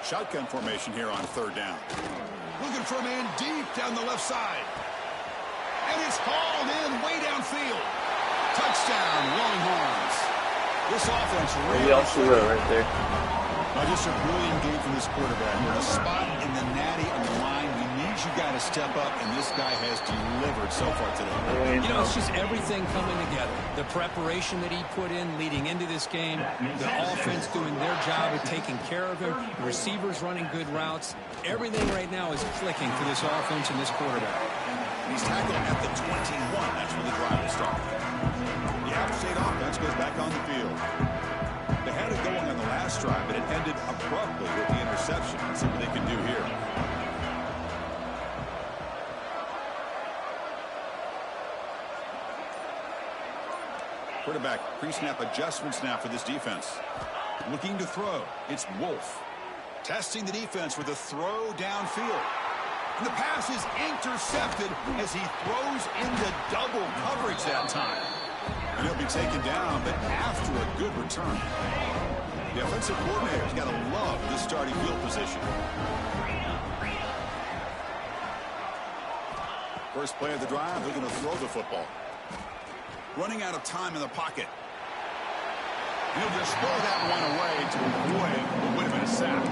Speaker 1: Shotgun formation here on third down. Looking for a man deep down the left side. And it's hauled in way downfield. Touchdown, Longhorns. This offense really...
Speaker 4: right there.
Speaker 1: Just a brilliant game from this quarterback. A spot in the natty on the line. We need you guys to step up, and this guy has delivered so far today.
Speaker 2: You know, it's just everything coming together. The preparation that he put in leading into this game, the offense doing their job of taking care of him, receivers running good routes. Everything right now is clicking for this offense and this quarterback.
Speaker 1: He's tackled at the 21. That's where the drive will start. The App State offense goes back on the field. They had it going on the last drive, but it ended abruptly with the interception. Let's see what they can do here. Quarterback pre-snap adjustments now for this defense. Looking to throw. It's Wolf. Testing the defense with a throw downfield. And the pass is intercepted as he throws into double coverage that time. And he'll be taken down, but after a good return. The offensive coordinator's got to love this starting field position. First play of the drive, they're going to throw the football. Running out of time in the pocket. He'll just throw that one away to avoid what would have been a sack.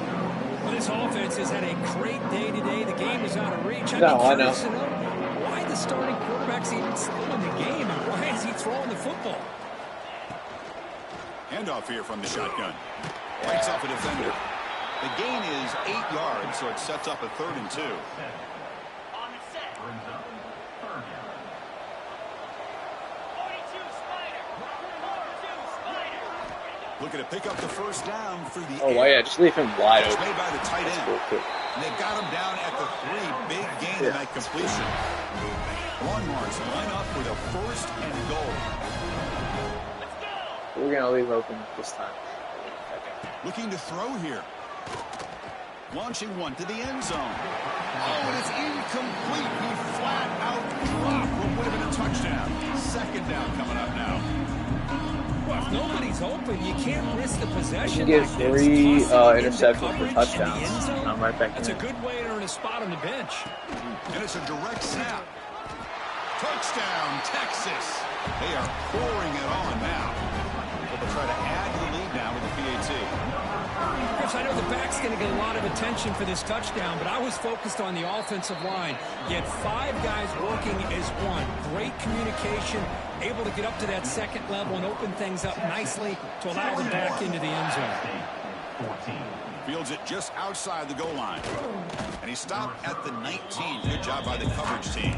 Speaker 2: Well, this offense has had a great day today. The game is out of reach.
Speaker 4: I know.
Speaker 2: To know why the starting quarterback's even still in the game, and why is he throwing the football?
Speaker 1: Handoff here from the shotgun. Breaks off a defender. The gain is 8 yards, so it sets up a 3rd and 2. Looking to pick up the first down through the air.
Speaker 4: Oh, yeah, just leave him wide open.
Speaker 1: Made by the tight end.
Speaker 4: Cool.
Speaker 1: And they've got him down at the 3. Big gain in that completion. Longhorns line up with a 1st and goal.
Speaker 4: We're going to leave open this time.
Speaker 1: Looking to throw here. Launching one to the end zone. Oh, and it's incomplete. He flat out dropped what would have been a touchdown. 2nd down coming up now.
Speaker 2: Well, if nobody's open, you can't risk the possession.
Speaker 4: You get
Speaker 2: like
Speaker 4: 3
Speaker 2: this.
Speaker 4: interceptions for touchdowns. I'm right back
Speaker 2: That's
Speaker 4: in.
Speaker 2: a good way to earn a spot on the bench.
Speaker 1: And it's a direct snap. Touchdown, Texas. They are pouring it on now. They'll try to add to the lead now with the PAT.
Speaker 2: Chris, I know the back's going to get a lot of attention for this touchdown, but I was focused on the offensive line. You had 5 guys working as one. Great communication, able to get up to that 2nd level and open things up nicely to allow them back into the end zone.
Speaker 1: Fields it just outside the goal line. And he stopped at the 19. Good job by the coverage team.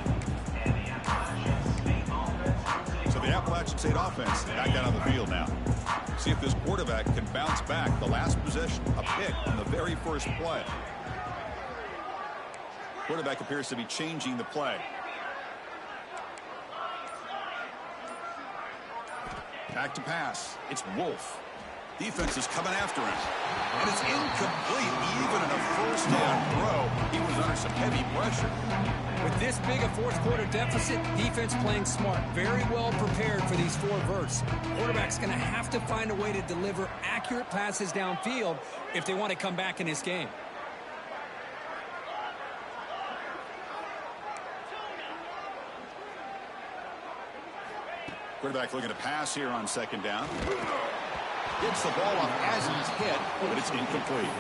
Speaker 1: So the Appalachian State offense back out on the field now. See if this quarterback can bounce back. The last possession, a pick on the very first play. Quarterback appears to be changing the play. Back to pass. It's Wolf. Defense is coming after him. And it's incomplete. Even in a 1st down throw, he was some heavy pressure.
Speaker 2: With this big a fourth quarter deficit, defense playing smart, very well prepared for these 4 verts. Quarterback's going to have to find a way to deliver accurate passes downfield if they want to come back in this game.
Speaker 1: Quarterback looking to pass here on second down. Gets the ball off as he's hit, but it's incomplete.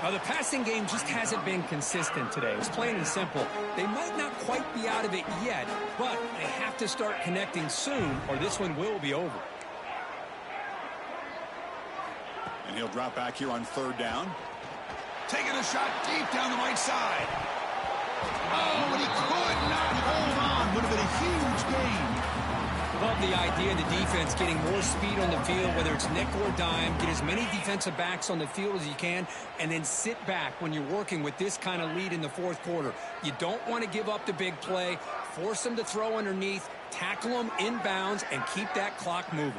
Speaker 2: The passing game just hasn't been consistent today. It's plain and simple. They might not quite be out of it yet, but they have to start connecting soon or this one will be over.
Speaker 1: And he'll drop back here on third down. Taking a shot deep down the right side. Oh, but he could not hold on. Would have been a huge gain.
Speaker 2: Love the idea of the defense getting more speed on the field, whether it's nickel or dime. Get as many defensive backs on the field as you can, and then sit back when you're working with this kind of lead in the fourth quarter. You don't want to give up the big play. Force them to throw underneath, tackle them inbounds, and keep that clock moving.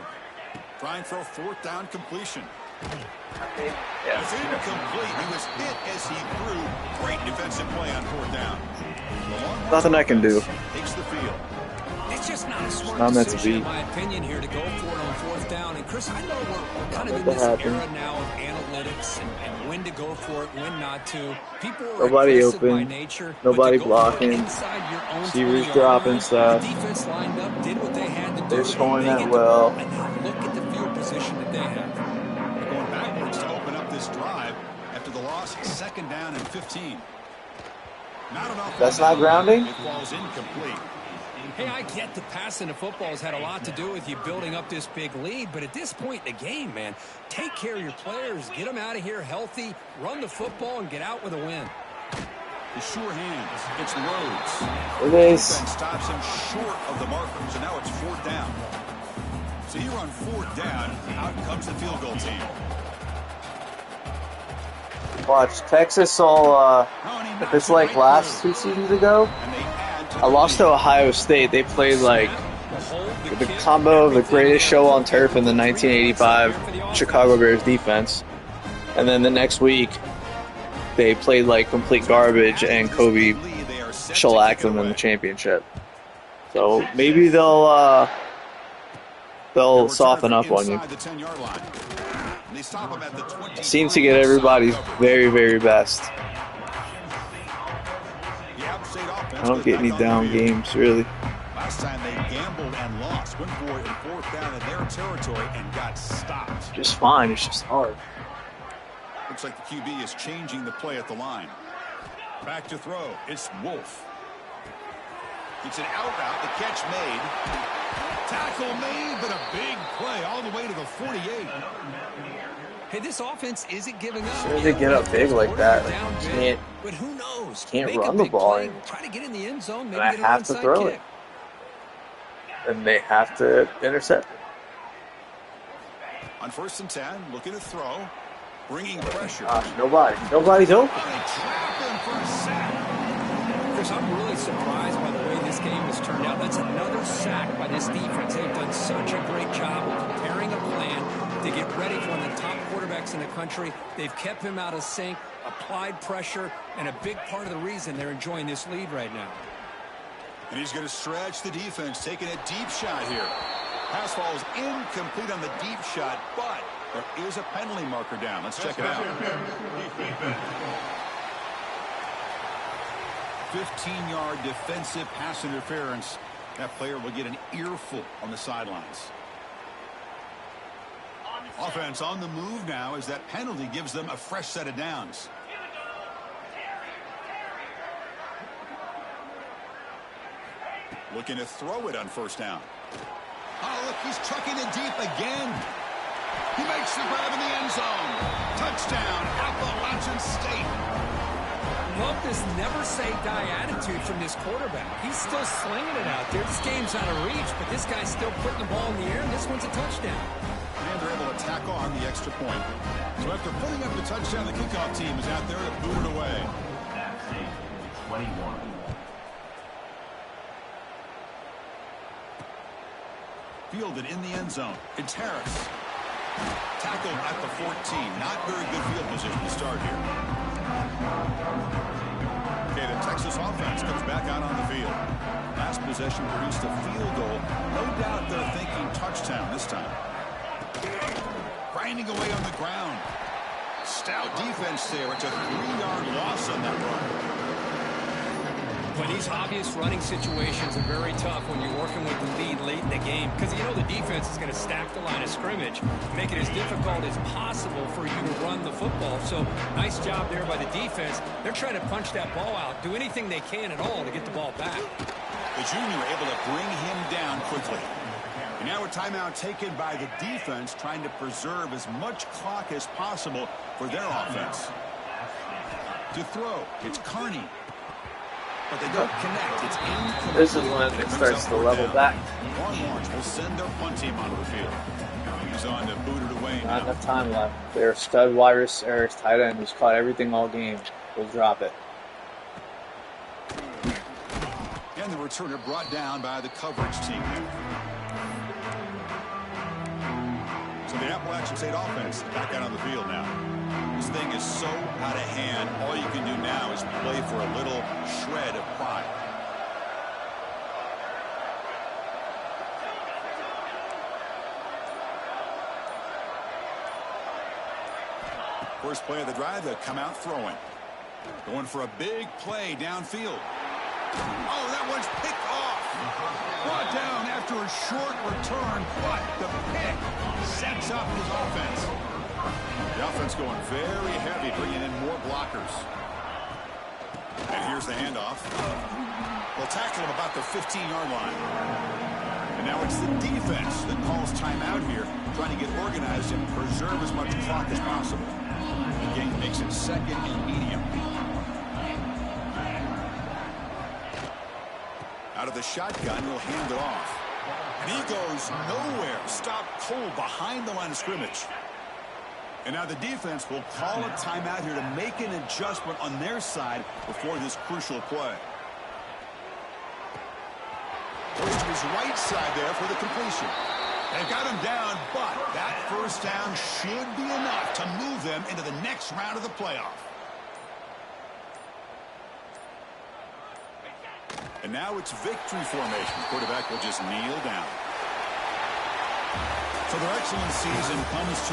Speaker 1: Try and throw fourth down completion.
Speaker 4: Yeah.
Speaker 1: It's incomplete. He was hit as he threw. Great defensive play on fourth down.
Speaker 6: Nothing I can do.
Speaker 1: Takes the field.
Speaker 2: It's just not a smart
Speaker 6: Not meant to
Speaker 2: decision,
Speaker 6: be.
Speaker 2: in my opinion, here to go for it on fourth down. And, Chris, I know we're kind of in
Speaker 6: What
Speaker 2: this
Speaker 6: happened?
Speaker 2: era now of analytics and when to go for it, when not to. People are
Speaker 6: Nobody
Speaker 2: aggressive by
Speaker 6: open.
Speaker 2: nature.
Speaker 6: Nobody
Speaker 2: but to go for it
Speaker 6: blocking.
Speaker 2: inside your own
Speaker 6: Receivers
Speaker 2: 20-yard
Speaker 6: dropping
Speaker 2: line,
Speaker 6: stuff.
Speaker 2: The defense lined up, did what they had to do.
Speaker 6: They're scoring
Speaker 2: They
Speaker 6: that
Speaker 2: get the
Speaker 6: well.
Speaker 2: ball, and now look at the field position that they have.
Speaker 1: They're going backwards to open up this drive after the loss. Second down and 15. Not enough.
Speaker 6: That's not grounding?
Speaker 1: It falls incomplete.
Speaker 2: Hey, I get that passing the football has had a lot to do with you building up this big lead, but at this point in the game, man, take care of your players, get them out of here healthy, run the football, and get out with a win.
Speaker 1: The sure hands. It's Rhodes.
Speaker 6: It is.
Speaker 1: Defense stops him short of the marker, so now it's fourth down. So here on fourth down, out comes the field goal team.
Speaker 6: Watch, Texas will, if it's like last 2 seasons ago,
Speaker 1: And they add to
Speaker 6: I lost to Ohio State. They played like the combo of the greatest show on turf in the 1985 Chicago Bears defense. And then the next week, they played like complete garbage, and Kobe shellacked them in the championship. So maybe they'll soften up on you.
Speaker 1: Inside the 10-yard line. They stop him at the 20.
Speaker 6: Seems to get everybody's very, very best. I don't get any down games, really.
Speaker 1: Last time they gambled and lost. Went for it in fourth down in their territory and got stopped.
Speaker 6: Just fine, it's just hard.
Speaker 1: Looks like the QB is changing the play at the line. Back to throw. It's Wolf. It's an out route. The catch made. Tackle made, but a big play all the way to the 48.
Speaker 2: Hey, this offense isn't giving up.
Speaker 6: As soon as they get up big like that, like,
Speaker 2: Down
Speaker 6: you
Speaker 2: big,
Speaker 6: can't
Speaker 2: but who knows?
Speaker 6: can't
Speaker 2: Make a
Speaker 6: run the
Speaker 2: big
Speaker 6: ball
Speaker 2: play,
Speaker 6: anymore.
Speaker 2: try to get in the end zone, maybe
Speaker 6: I
Speaker 2: get an
Speaker 6: have to
Speaker 2: onside
Speaker 6: throw
Speaker 2: kick.
Speaker 6: it. And they have to intercept it.
Speaker 1: On first and 10, looking to throw. Bringing pressure.
Speaker 6: Gosh, nobody's open.
Speaker 1: Oh, they trap him for a sack.
Speaker 2: Chris, I'm really surprised by the way this game has turned out. That's another sack by this defense. They've done such a great job of preparing a plan to get ready for one of the top quarterbacks in the country. They've kept him out of sync, applied pressure, and a big part of the reason they're enjoying this lead right now.
Speaker 1: And he's going to stretch the defense, taking a deep shot here. Pass ball is incomplete on the deep shot, but there is a penalty marker down. Let's check it out. 15-yard defensive pass interference. That player will get an earful on the sidelines. Offense on the move now as that penalty gives them a fresh set of downs. Looking to throw it on first down. Oh, look, he's trucking it deep again. He makes the grab in the end zone. Touchdown, Appalachian State.
Speaker 2: Love this never-say-die attitude from this quarterback. He's still slinging it out there. This game's out of reach, but this guy's still putting the ball in the air, and this one's a touchdown.
Speaker 1: And they're able to tack on the extra point. So after putting up the touchdown, the kickoff team is out there to boot it away.
Speaker 7: 21.
Speaker 1: Fielded in the end zone. It's Harris. Tackled at the 14. Not very good field position to start here. Okay, the comes back out on the field. Last possession produced a field goal. No doubt they're thinking touchdown this time. Grinding away on the ground. Stout defense there. It's a 3-yard loss on that run.
Speaker 2: But these obvious running situations are very tough when you're working with the lead late in the game, because you know the defense is going to stack the line of scrimmage, make it as difficult as possible for you to run the football. So nice job there by the defense. They're trying to punch that ball out, do anything they can at all to get the ball back.
Speaker 1: The junior able to bring him down quickly. And now a timeout taken by the defense, trying to preserve as much clock as possible for their offense. To throw, it's Carney. But they don't connect. It's incomplete.
Speaker 6: This is when it starts to level back.
Speaker 1: Hornslong will send their punt team onto the field. He's on to boot it away now.
Speaker 6: Not enough time left. Their stud wide receiver, tight end, who's caught everything all game, will drop it.
Speaker 1: And the returner brought down by the coverage team there. So the Appalachian State offense back out on the field now. This thing is so out of hand, all you can do now is play for a little shred of pride. First play of the drive, they'll come out throwing. Going for a big play downfield. Oh, that one's picked off. Brought down after a short return, but the pick sets up his offense. The offense going very heavy, bringing in more blockers. And here's the handoff. They'll tackle him about the 15-yard line. And now it's the defense that calls timeout here, trying to get organized and preserve as much clock as possible. The game makes it second and medium. Out of the shotgun, he'll hand it off. And he goes nowhere. Stopped cold behind the line of scrimmage. And now the defense will call a timeout here to make an adjustment on their side before this crucial play. Goes to his right side there for the completion. They've got him down, but that first down should be enough to move them into the next round of the playoff. And now it's victory formation. The quarterback will just kneel down. So their excellent season comes to